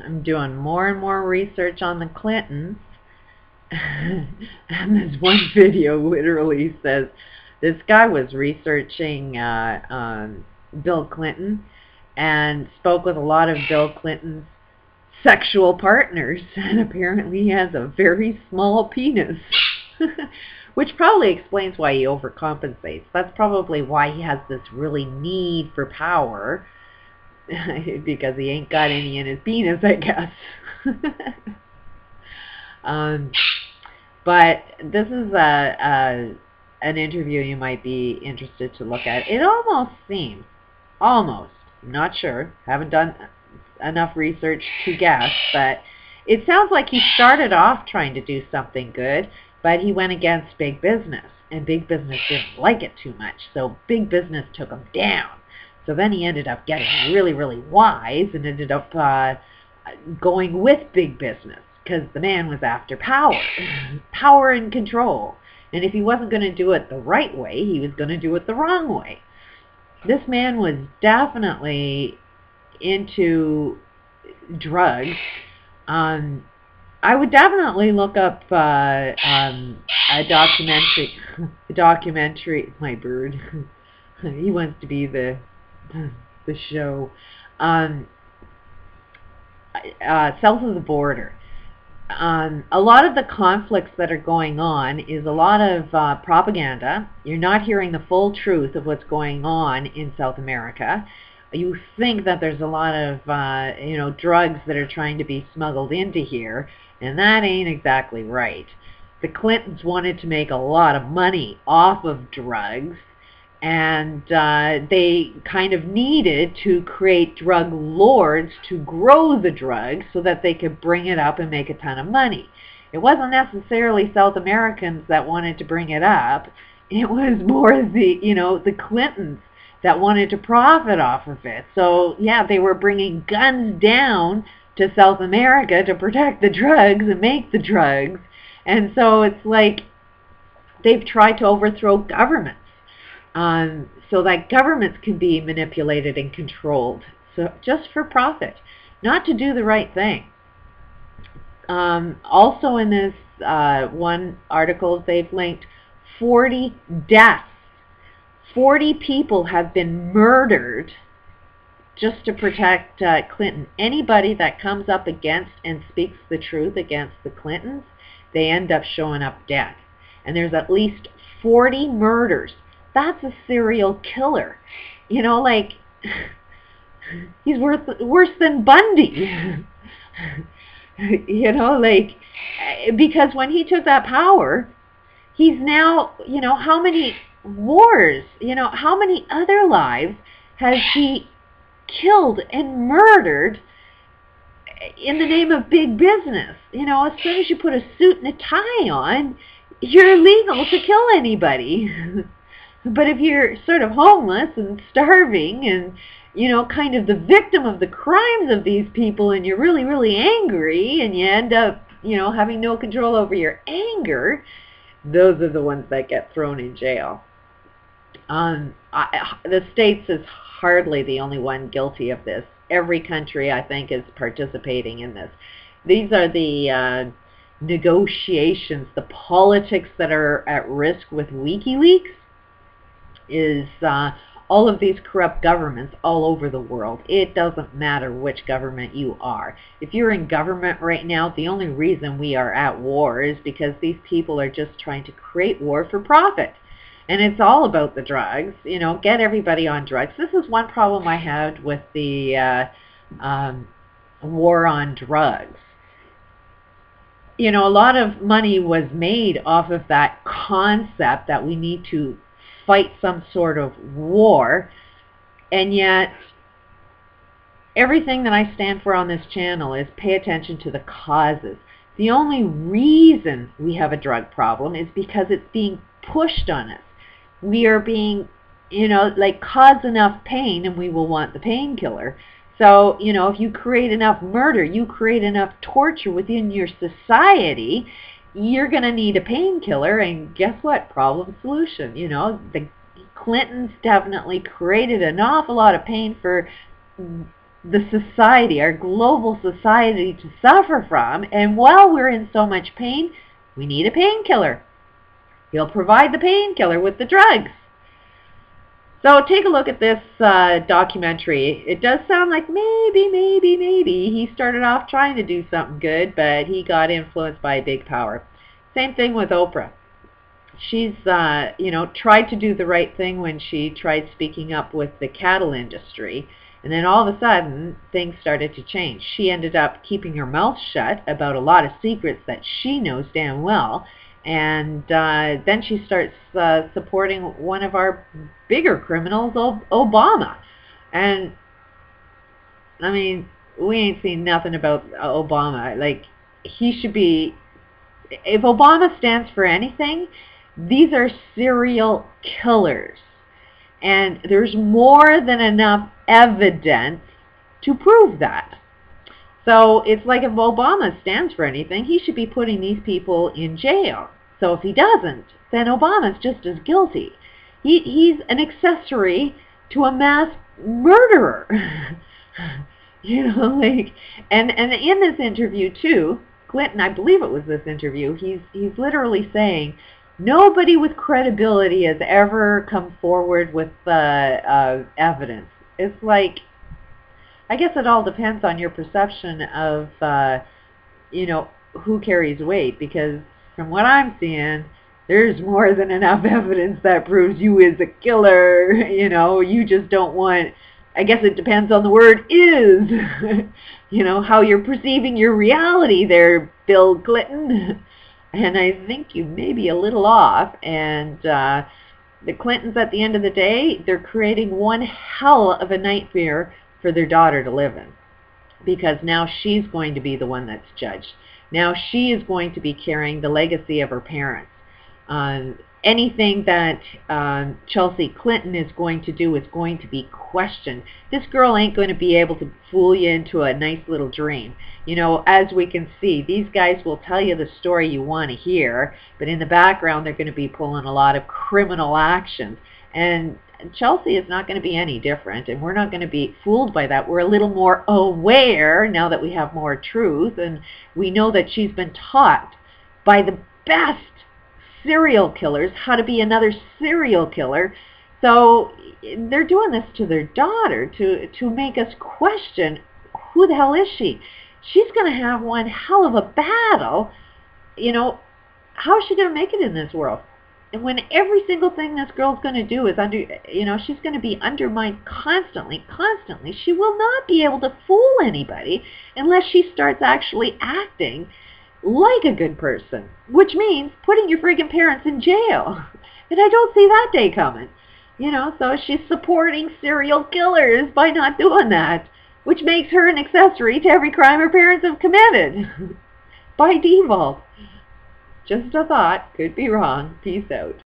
I'm doing more and more research on the Clintons. And this one video literally says this guy was researching Bill Clinton and spoke with a lot of Bill Clinton's sexual partners, and apparently he has a very small penis. Which probably explains why he overcompensates. That's probably why he has this really need for power, because he ain't got any in his penis, I guess. But this is an interview you might be interested to look at. It almost seems, I'm not sure, haven't done enough research to guess, but it sounds like he started off trying to do something good, but he went against big business, and big business didn't like it too much, so big business took him down. So then he ended up getting really, really wise and ended up going with big business, because the man was after power, power and control. And if he wasn't going to do it the right way, he was going to do it the wrong way. This man was definitely into drugs. I would definitely look up a documentary. My bird, he wants to be the show. South of the border. A lot of the conflicts that are going on is a lot of propaganda. You're not hearing the full truth of what's going on in South America. You think that there's a lot of drugs that are trying to be smuggled into here, and that ain't exactly right. The Clintons wanted to make a lot of money off of drugs, and they kind of needed to create drug lords to grow the drugs so that they could bring it up and make a ton of money. It wasn't necessarily South Americans that wanted to bring it up. It was more the Clintons that wanted to profit off of it. So yeah, they were bringing guns down to South America to protect the drugs and make the drugs. And so it's like they've tried to overthrow governments so that governments can be manipulated and controlled, so just for profit, not to do the right thing. Also in this one article, they've linked 40 deaths. 40 people have been murdered just to protect Clinton. Anybody that comes up against and speaks the truth against the Clintons, they end up showing up dead. And there's at least 40 murders. That's a serial killer. You know, like, he's worse than Bundy. You know, like, because when he took that power, he's now, how many wars, how many other lives has he killed and murdered in the name of big business? As soon as you put a suit and a tie on, you're illegal to kill anybody. But if you're sort of homeless and starving and, kind of the victim of the crimes of these people, and you're really, really angry, and you end up, having no control over your anger, those are the ones that get thrown in jail. The States is hardly the only one guilty of this. Every country, I think, is participating in this. These are the negotiations, the politics that are at risk with WikiLeaks, is all of these corrupt governments all over the world. It doesn't matter which government you are. If you're in government right now, the only reason we are at war is because these people are just trying to create war for profit. And it's all about the drugs, get everybody on drugs. This is one problem I had with the war on drugs. A lot of money was made off of that concept that we need to fight some sort of war, and yet everything that I stand for on this channel is pay attention to the causes. The only reason we have a drug problem is because it's being pushed on us. We are being, cause enough pain and we will want the painkiller. So, if you create enough murder, you create enough torture within your society, you're going to need a painkiller, and guess what? Problem solution. The Clintons definitely created an awful lot of pain for the society, our global society, to suffer from. And while we're in so much pain, we need a painkiller. He'll provide the painkiller with the drugs. So take a look at this documentary. It does sound like maybe he started off trying to do something good, but he got influenced by big power. Same thing with Oprah. She's, tried to do the right thing when she tried speaking up with the cattle industry. And then all of a sudden, things started to change. She ended up keeping her mouth shut about a lot of secrets that she knows damn well. And then she starts supporting one of our bigger criminals, Obama. And, I mean, we ain't seen nothing about Obama. Like, he should be... If Obama stands for anything, these are serial killers. And there's more than enough evidence to prove that. So it's like if Obama stands for anything, he should be putting these people in jail. So if he doesn't, then Obama's just as guilty. He's an accessory to a mass murderer. And in this interview too, Clinton, I believe it was this interview, he's literally saying, nobody with credibility has ever come forward with evidence. It's like, I guess it all depends on your perception of, who carries weight. Because from what I'm seeing, there's more than enough evidence that proves you is a killer. You just don't want, I guess it depends on the word is, how you're perceiving your reality there, Bill Clinton. And I think you may be a little off. And the Clintons, at the end of the day, they're creating one hell of a nightmare for their daughter to live in. Because now she's going to be the one that's judged. Now she is going to be carrying the legacy of her parents. Anything that Chelsea Clinton is going to do is going to be questioned. This girl ain't going to be able to fool you into a nice little dream. As we can see, these guys will tell you the story you want to hear, but in the background they're going to be pulling a lot of criminal actions. And Chelsea is not going to be any different, and we're not going to be fooled by that. We're a little more aware now that we have more truth, and we know that she's been taught by the best serial killers how to be another serial killer. So they're doing this to their daughter to make us question, who the hell is she? She's going to have one hell of a battle. How is she going to make it in this world? And when every single thing this girl's going to do is she's going to be undermined constantly, she will not be able to fool anybody unless she starts actually acting like a good person, which means putting your friggin' parents in jail. And I don't see that day coming. So she's supporting serial killers by not doing that, which makes her an accessory to every crime her parents have committed by default. Just a thought, could be wrong. Peace out.